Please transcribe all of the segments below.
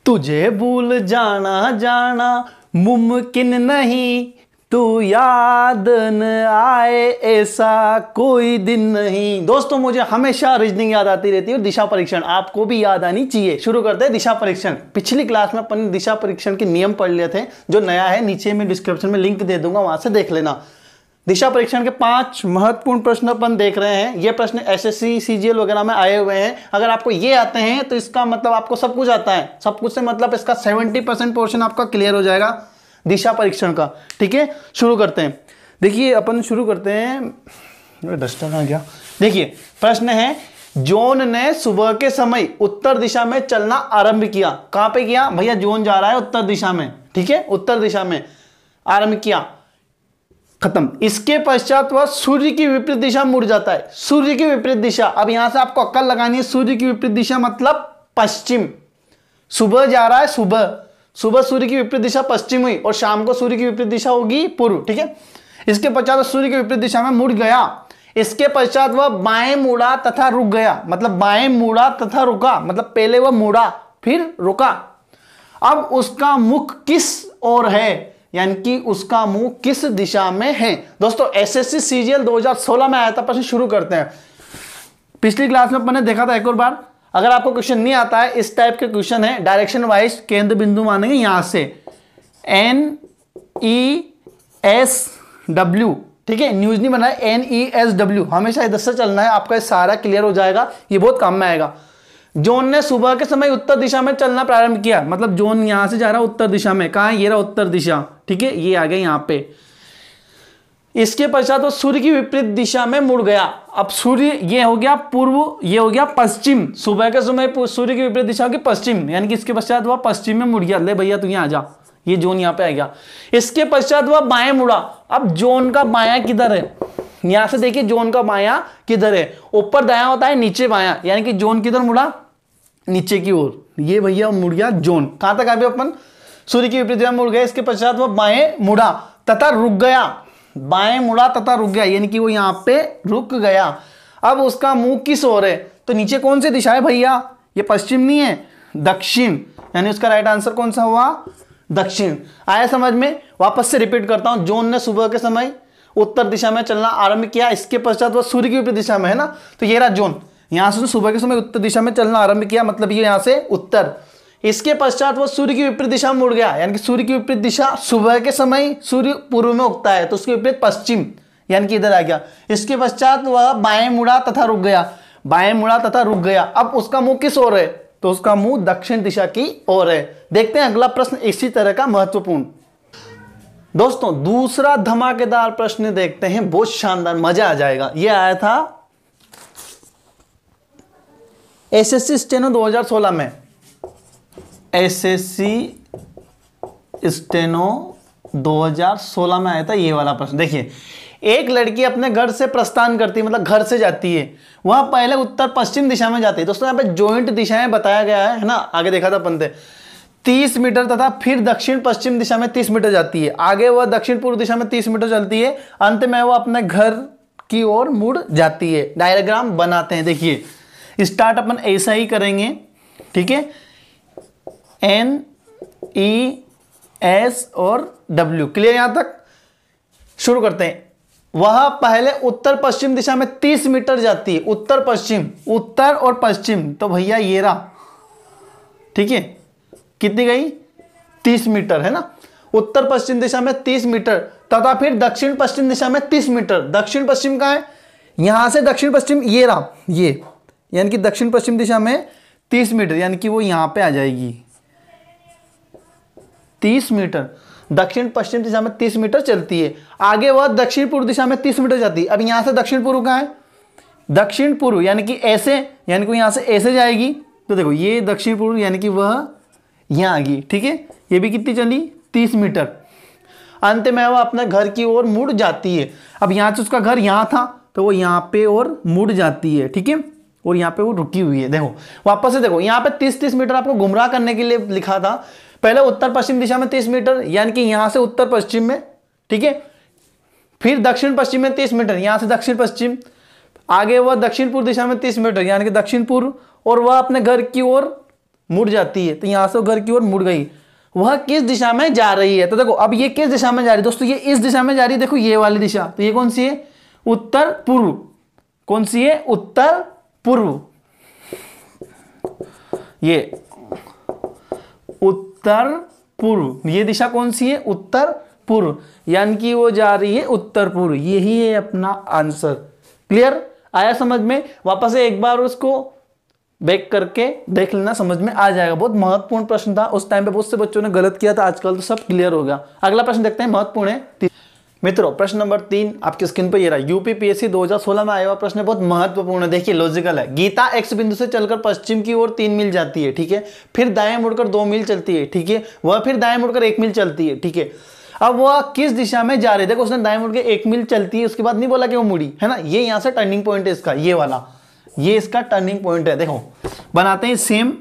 तुझे भूल जाना जाना मुमकिन नहीं, तू याद न आए ऐसा कोई दिन नहीं। दोस्तों मुझे हमेशा रीजनिंग याद आती रहती है और दिशा परीक्षण आपको भी याद आनी चाहिए। शुरू करते हैं दिशा परीक्षण। पिछली क्लास में अपन ने दिशा परीक्षण के नियम पढ़ लिए थे, जो नया है नीचे में डिस्क्रिप्शन में लिंक दे दूंगा, वहां से देख लेना। दिशा परीक्षण के 5 महत्वपूर्ण प्रश्न अपन देख रहे हैं। ये प्रश्न एसएससी सीजीएल वगैरह में आए हुए हैं। अगर आपको ये आते हैं तो इसका मतलब आपको सब कुछ आता है। सब कुछ से मतलब इसका 70% पोर्शन आपका क्लियर हो जाएगा दिशा परीक्षण का। ठीक है, शुरू करते हैं। देखिए अपन शुरू करते हैं। डस्टर कहाँ गया? देखिए प्रश्न है, जॉन ने सुबह के समय उत्तर दिशा में चलना आरंभ किया। कहां पे किया भैया? जॉन जा रहा है उत्तर दिशा में। ठीक है, उत्तर दिशा में आरंभ किया, खत्म। इसके पश्चात वह सूर्य की विपरीत दिशा मुड़ जाता है। सूर्य की विपरीत दिशा, अब यहां से आपको अक्ल लगानी है। सूर्य की विपरीत दिशा मतलब पश्चिम। सुबह जा रहा है, सुबह सूर्य की विपरीत दिशा पश्चिम हुई और शाम को सूर्य की विपरीत दिशा होगी पूर्व। ठीक है, इसके पश्चात सूर्य की विपरीत दिशा में मुड़ गया। इसके पश्चात वह बाएं मुड़ा तथा रुक गया। मतलब बाएं मुड़ा तथा रुका, मतलब पहले वह मुड़ा फिर रुका। अब उसका मुख किस ओर है, यानी कि उसका मुंह किस दिशा में है। दोस्तों एसएससी सीजीएल 2016 में आया था प्रश्न। शुरू करते हैं। पिछली क्लास में अपन ने देखा था एक और बार। अगर आपको क्वेश्चन नहीं आता है, इस टाइप के क्वेश्चन है, डायरेक्शन वाइज केंद्र बिंदु मानेंगे यहां से NESW। ठीक है, न्यूज नहीं बना है, NESW। हमेशा इधर से चलना है, आपका सारा क्लियर हो जाएगा। ये बहुत काम में आएगा। जॉन ने सुबह के समय उत्तर दिशा में चलना प्रारंभ किया। मतलब जॉन यहां से जा रहा है उत्तर दिशा में। कहां है? ये रहा उत्तर दिशा। ठीक है, ये आ गया यहां पे। इसके पश्चात वो सूर्य की विपरीत दिशा में मुड़ गया। अब सूर्य ये हो गया पूर्व, ये हो गया पश्चिम। सुबह के समय सूर्य की विपरीत दिशा होगी पश्चिम, यानी कि इसके पश्चात वह पश्चिम में मुड़ गया। ले भैया तू यहाँ आ जा, ये जॉन यहाँ पे आ गया। इसके पश्चात वह बाएं मुड़ा। अब जॉन का बायां किधर है? यहां से देखिए जॉन का बायां किधर है। ऊपर दायां होता है, नीचे बायां, यानी कि जॉन किधर मुड़ा? नीचे की ओर। ये भैया मुड़ गया जॉन। कहां तक आगे अपन? सूर्य की विपरीत दिशा में मुड़ गया। इसके पश्चात वह बाएं मुड़ा तथा रुक गया। बाएं मुड़ा तथा रुक गया, यानी कि वो यहां पे रुक गया। अब उसका मुंह किस ओर है? तो नीचे कौन सी दिशा है भैया? ये पश्चिम नहीं है, दक्षिण। यानी उसका राइट आंसर कौन सा हुआ? दक्षिण। आया समझ में? वापस से रिपीट करता हूं। जॉन ने सुबह के समय उत्तर दिशा में चलना आरंभ किया। इसके पश्चात वह सूर्य की विपरीत दिशा में है ना, तो ये रहा जॉन। यहां से सुबह के समय उत्तर दिशा में चलना आरंभ किया, मतलब ये यहां से उत्तर। इसके पश्चात वो सूर्य की विपरीत दिशा में मुड़ गया, यानी कि सूर्य की विपरीत दिशा सुबह के समय सूर्य पूर्व में उगता है, तो उसके विपरीत पश्चिम, यानी कि इधर आ गया। इसके पश्चात वह बाएं मुड़ा तथा रुक गया। बाएं मुड़ा तथा रुक गया। अब उसका मुंह किस ओर है? तो उसका मुंह दक्षिण दिशा की ओर है। देखते हैं अगला प्रश्न इसी तरह का महत्वपूर्ण। दोस्तों दूसरा धमाकेदार प्रश्न देखते हैं, बहुत शानदार, मजा आ जाएगा। यह आया था एसएससी स्टेनो 2016 में। एसएससी स्टेनो 2016 में आया था ये वाला प्रश्न। देखिए एक लड़की अपने घर से प्रस्थान करती है, मतलब घर से जाती है। वह पहले उत्तर पश्चिम दिशा में जाती है। दोस्तों यहाँ पे जॉइंट दिशाएं बताया गया है ना, आगे देखा था पंते 30 मीटर तथा फिर दक्षिण पश्चिम दिशा में 30 मीटर जाती है। आगे वह दक्षिण पूर्व दिशा में 30 मीटर चलती है। अंत में वह अपने घर की ओर मुड़ जाती है। डायग्राम बनाते हैं। देखिए स्टार्ट अपन ऐसा ही करेंगे। ठीक है, NES और W क्लियर? यहां तक शुरू करते हैं। वह पहले उत्तर पश्चिम दिशा में 30 मीटर जाती है। उत्तर पश्चिम, उत्तर और पश्चिम, तो भैया ये रहा। ठीक है, कितनी गई? 30 मीटर है ना। उत्तर पश्चिम दिशा में 30 मीटर तथा फिर दक्षिण पश्चिम दिशा में 30 मीटर। दक्षिण पश्चिम कहां है? यहां से दक्षिण पश्चिम ये रहा, ये, यानी कि दक्षिण पश्चिम दिशा में 30 मीटर, यानी कि वो यहां पे आ जाएगी 30 मीटर। दक्षिण पश्चिम दिशा में 30 मीटर चलती है। आगे वह दक्षिण पूर्व दिशा में 30 मीटर जाती है। अब यहां से दक्षिण पूर्व कहां है? दक्षिण पूर्व, यानी कि ऐसे, यानी कि यहां से ऐसे जाएगी। तो देखो ये दक्षिण पूर्व, यानी कि वह यहां आ गई। ठीक है, ये भी कितनी चली? 30 मीटर। अंत में वह अपने घर की ओर मुड़ जाती है। अब यहां से उसका घर यहां था, तो वो यहां पे और मुड़ जाती है। ठीक है, और यहाँ पे वो रुकी हुई है। देखो वापस से देखो, यहाँ पे 30-30 मीटर आपको गुमराह करने के लिए लिखा था। पहले उत्तर पश्चिम दिशा में 30 मीटर, यानी कि यहां से उत्तर पश्चिम में। ठीक है, फिर दक्षिण पश्चिम में 30 मीटर, यहां से दक्षिण पश्चिम। आगे वह दक्षिण पूर्व दिशा में 30 मीटर, यानी कि दक्षिण पूर्व, और वह अपने घर की ओर मुड़ जाती है, तो यहां से घर की ओर मुड़ गई, वह किस दिशा में जा रही है। तो देखो अब ये किस दिशा में जा रही है दोस्तों, ये इस दिशा में जा रही है, देखो ये वाली दिशा, तो ये कौन सी है, उत्तर पूर्व। कौन सी है, उत्तर पूर्व, ये उत्तर पूर्व, ये दिशा कौन सी है, उत्तर पूर्व, यानी कि वो जा रही है उत्तर पूर्व, यही है अपना आंसर। क्लियर, आया समझ में। वापस से एक बार उसको बैक करके देख लेना, समझ में आ जाएगा। बहुत महत्वपूर्ण प्रश्न था, उस टाइम पे बहुत से बच्चों ने गलत किया था, आजकल तो सब क्लियर हो गया। अगला प्रश्न देखते हैं, महत्वपूर्ण है मित्रों। प्रश्न नंबर 3 आपकी स्क्रीन पर ये रहा, यूपीपीएससी 2016 में आया हुआ प्रश्न, बहुत महत्वपूर्ण है। देखिए लॉजिकल है। गीता एक्स बिंदु से चलकर पश्चिम की ओर 3 मील जाती है, ठीक है, फिर दाएं मुड़कर 2 मील चलती है, ठीक है, वह फिर दाएं मुड़कर 1 मील चलती है, ठीक है। अब वह किस दिशा में जा रही है, देखो उसने दाएं मुड़ के 1 मील चलती है, उसके बाद नहीं बोला कि वो मुड़ी, है ना, ये यहां से टर्निंग पॉइंट है इसका, ये वाला, ये इसका टर्निंग पॉइंट है। देखो बनाते हैं सेम,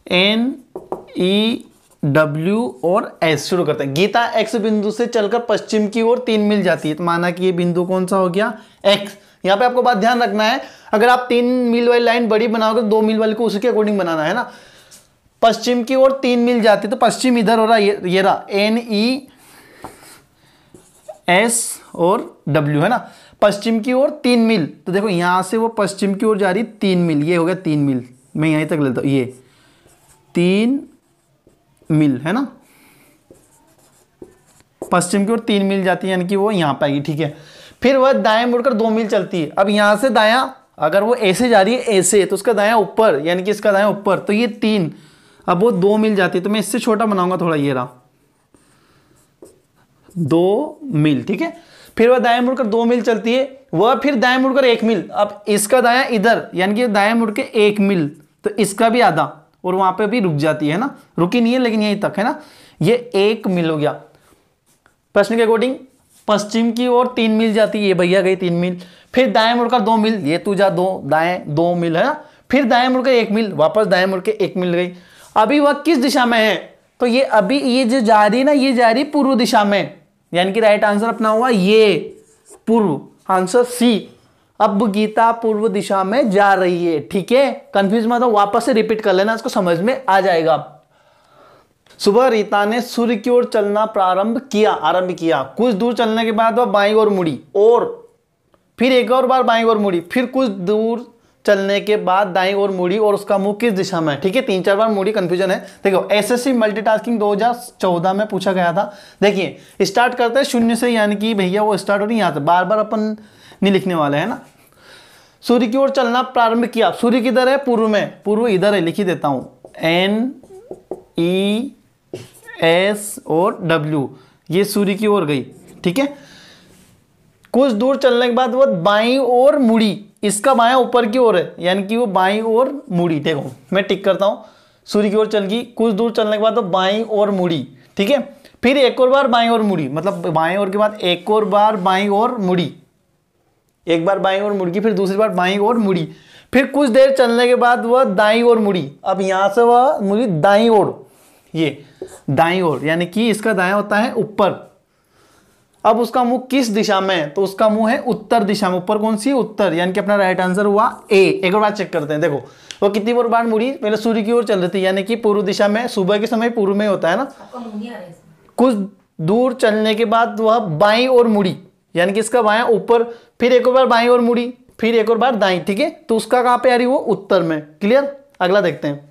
NEW और S शुरू करते हैं। गीता एक्स बिंदु से चलकर पश्चिम की ओर 3 मील जाती है, तो माना कि ये बिंदु कौन सा हो गया, X। यहां पे आपको बात ध्यान रखना है, अगर आप 3 मील वाली लाइन बड़ी बनाओगे तो 2 मील वाली को उसी के अकॉर्डिंग बनाना है ना। पश्चिम की ओर 3 मील जाती है, तो पश्चिम इधर हो रहा है, ये रहा NES और W, है ना। पश्चिम की ओर 3 मील, तो देखो यहां से वो पश्चिम की ओर जा रही 3 मील, ये हो गया 3 मील, मैं यहीं तक लेता हूं, ये 3 मील, है ना। पश्चिम की ओर 3 मील जाती है, यानी कि वो यहां पाएगी, ठीक है। फिर वह दाएं मुड़कर 2 मील चलती है। अब यहां से दायां, अगर वो ऐसे जा रही है ऐसे, तो उसका दायां ऊपर, यानी कि इसका दायां ऊपर, तो ये 3, अब वो 2 मील जाती है, तो मैं इससे छोटा बनाऊंगा थोड़ा, ये रहा 2 मील, ठीक है। फिर वह दाएं मुड़कर 2 मील चलती है, वह फिर दाएं मुड़कर 1 मील, अब इसका दायां इधर, यानी कि दाएं मुड़ के 1 मील, तो इसका भी आधा, और वहां पे भी रुक जाती है ना, रुकी नहीं है लेकिन यहीं तक, है ना, ये 1 मील हो गया। प्रश्न के अकॉर्डिंग पश्चिम की ओर 3 मील जाती है, ये भैया गई 3 मील, फिर दाएं मुड़कर 2 मील, ये तू जा 2 दाएं 2 मील, है ना, फिर दाएं मुड़कर 1 मील, वापस दाएं मुड़ के 1 मील गई। अभी वह किस दिशा में है, तो ये अभी ये जो जा रही ना, ये जा रही पूर्व दिशा में, यानी कि राइट आंसर अपना हुआ ये पूर्व, आंसर सी। अब गीता पूर्व दिशा में जा रही है, ठीक है, कंफ्यूज मत हो, वापस से रिपीट कर लेना, इसको समझ में आ जाएगा। सुबह रीता ने सूर्य की ओर चलना आरंभ किया। कुछ दूर चलने के बाद वह बाईं ओर मुड़ी, और फिर एक और बार बाईं ओर मुड़ी, फिर कुछ दूर चलने के बाद दाईं ओर मुड़ी, और उसका मुंह किस दिशा में, ठीक है, 3-4 बार मुड़ी, कंफ्यूजन है। देखो एसएससी मल्टीटास्किंग 2014 में पूछा गया था। देखिए स्टार्ट करते हैं 0 से, यानी कि भैया वो स्टार्ट हो रही है यहाँ से, बार बार अपन नहीं लिखने वाले हैं ना। सूर्य की ओर चलना प्रारंभ किया, सूर्य किधर है, पूर्व में, पूर्व इधर है, लिख ही देता हूं, NES और W, ये सूर्य की ओर गई, ठीक है। कुछ दूर चलने के बाद वो बाईं ओर मुड़ी, इसका बायां ऊपर की ओर है, यानी कि वो बाईं ओर मुड़ी। देखो मैं टिक करता हूं, सूर्य की ओर चल गई, कुछ दूर चलने के बाद वो बाईं ओर मुड़ी, ठीक है। फिर एक और बार बाईं ओर मुड़ी, मतलब बाईं ओर के बाद एक और बार बाईं ओर मुड़ी, एक बार बाईं ओर मुड़ गई, फिर दूसरी बार बाईं ओर मुड़ी, फिर कुछ देर चलने के बाद वह दाईं ओर मुड़ी। अब यहां से वह मुड़ी दाईं ओर, ये दाईं ओर, यानी कि इसका दायां होता है ऊपर। अब उसका मुंह किस दिशा में, तो उसका मुंह है उत्तर दिशा में, ऊपर कौन सी, उत्तर, यानी कि अपना राइट आंसर हुआ ए। एक और बार चेक करते हैं, देखो वो कितनी बार मुड़ी, पहले सूर्य की ओर चल रही थी, यानी कि पूर्व दिशा में, सुबह के समय पूर्व में होता है ना। कुछ दूर चलने के बाद वह बाईं ओर मुड़ी, यानी कि इसका बायां ऊपर, फिर एक और बार बाईं ओर मुड़ी, फिर एक और बार दाईं, ठीक है, तो उसका कहां पे आ रही, वो उत्तर में। क्लियर, अगला देखते हैं।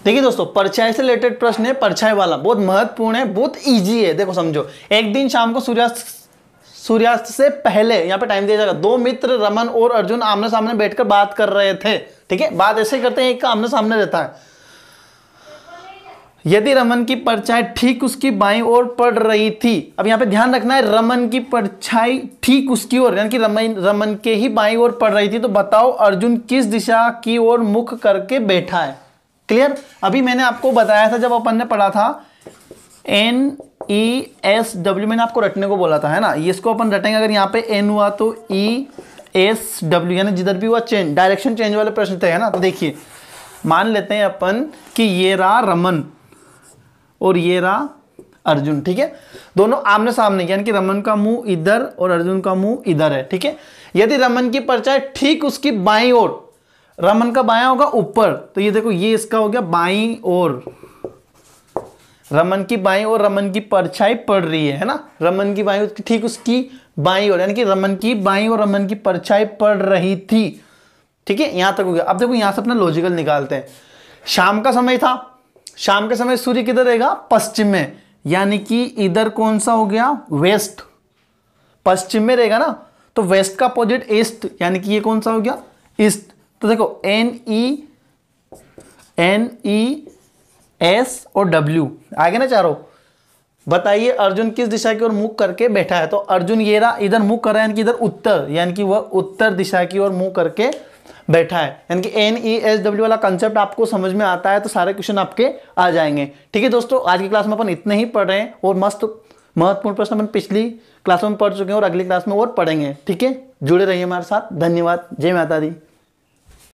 देखिए दोस्तों परछाई से रिलेटेड प्रश्न है, परछाई वाला बहुत महत्वपूर्ण है, बहुत इजी है। देखो समझो, एक दिन शाम को सूर्यास्त से पहले यहां पे टाइम दिया जाएगा, 2 मित्र रमन और अर्जुन आमने सामने बैठकर बात कर रहे थे, ठीक है, बात ऐसे करते हैं, एक का आमने सामने रहता है। यदि रमन की परछाई ठीक उसकी बाईं ओर पड़ रही थी, अब यहां पे ध्यान रखना है, रमन की परछाई ठीक उसकी ओर, यानी कि रमन के ही बाईं ओर पड़ रही थी, तो बताओ अर्जुन किस दिशा की ओर मुख करके बैठा है। क्लियर, अभी मैंने आपको बताया था जब अपन ने पढ़ा था NESW, मैंने आपको रटने को बोला था, है ना, ये इसको अपन रटेंगे, अगर यहाँ पे N हुआ तो ESW, यानी जिधर भी हुआ चेंज, डायरेक्शन चेंज वाले प्रश्न थे, है ना। तो देखिए मान लेते हैं अपन कि ये रहा रमन और ये रहा अर्जुन, ठीक है, दोनों आमने सामने, यानी कि रमन का मुंह इधर और अर्जुन का मुंह इधर है, ठीक है। यदि रमन की परछाई ठीक उसकी बाईं ओर, रमन का बायां होगा ऊपर, तो ये देखो ये इसका हो गया बाईं ओर, रमन की बाईं ओर रमन की परछाई पड़ रही है ना, रमन की बाईं ओर ठीक उसकी बाईं ओर, यानी कि रमन की बाईं ओर रमन की परछाई पड़ रही थी। ठीक है, यहां तक हो गया। अब देखो यहां से अपना लॉजिकल निकालते हैं। शाम का समय था, शाम के समय सूर्य किधर रहेगा, पश्चिम में, यानी कि इधर कौन सा हो गया, वेस्ट, पश्चिम में रहेगा ना, तो वेस्ट का अपोजिट ईस्ट, यानी कि ये कौन सा हो गया, ईस्ट। तो देखो NES और W आगे ना चारों। बताइए अर्जुन किस दिशा की ओर मुख करके बैठा है, तो अर्जुन ये रहा इधर मुख कर रहा है, यानी कि इधर उत्तर, यानी कि वह उत्तर दिशा की ओर मुंह करके बैठा है, यानी कि NESW वाला कंसेप्ट आपको समझ में आता है तो सारे क्वेश्चन आपके आ जाएंगे। ठीक है दोस्तों, आज की क्लास में अपन इतने ही पढ़ रहे हैं और मस्त महत्वपूर्ण प्रश्न अपन पिछली क्लास में पढ़ चुके हैं और अगली क्लास में और पढ़ेंगे। ठीक है, जुड़े रहिए हमारे साथ। धन्यवाद। जय माता दी।